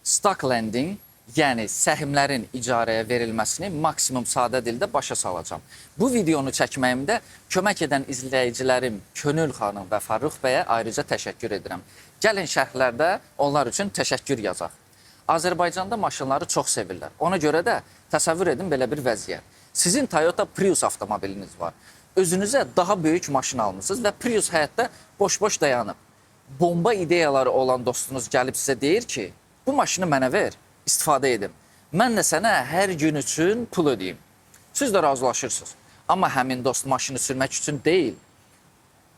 Stock lending, yəni səhmlərin icarəyə verilməsini maksimum sadə dildə başa salacağam. Bu videonu çəkməyimdə kömək edən izləyicilərim Könül xanım və Fərrux bəyə ayrıca təşəkkür edirəm. Gəlin şərhlərdə onlar üçün təşəkkür yazaq. Azərbaycanda maşınları çox sevirlər. Ona görə də təsəvvür edin belə bir vəziyyət. Sizin Toyota Prius avtomobiliniz var. Özünüzə daha böyük maşın almışsınız və Prius həyətdə boş-boş dayanıb. Bomba ideyaları olan dostunuz gəlib sizə deyir ki, bu maşını mənə ver, istifadə edim. Mən də sənə hər gün üçün pul ödəyim. Siz də razılaşırsınız. Amma həmin dost maşını sürmək üçün deyil.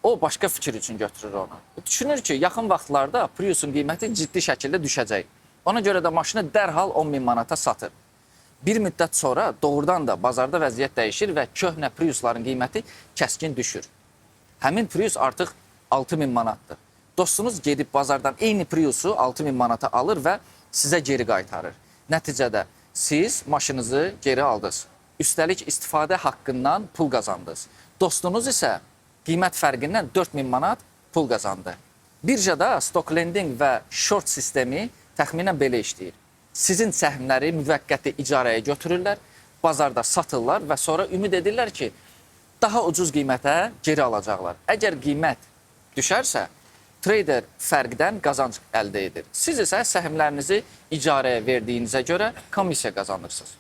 O başqa fikir üçün götürür onu. Düşünür ki, yaxın vaxtlarda Prius'un qiyməti ciddi şəkildə düşəcək. Ona görə də maşını dərhal 10.000 manata satır. Bir müddət sonra doğrudan da bazarda vəziyyət dəyişir və köhnə Prius'ların qiyməti kəskin düşür. Həmin Prius artıq 6.000 manatdır. Dostunuz gedib bazardan eyni Prius'u 6.000 manata alır və sizə geri qaytarır. Nəticədə siz maşınınızı geri aldınız. Üstəlik istifadə haqqından pul qazandınız. Dostunuz isə qiymət fərqindən 4.000 manat pul qazandı. Birjada stock lending və short sistemi təxminən belə işləyir. Sizin səhmləri müvəqqəti icarəyə götürürlər, bazarda satırlar və sonra ümid edirlər ki, daha ucuz qiymətə geri alacaqlar. Əgər qiymət düşərsə, trader fərqdən qazanc əldə edir. Siz isə səhmlərinizi icarəyə verdiyinizə görə komissiya qazanırsınız.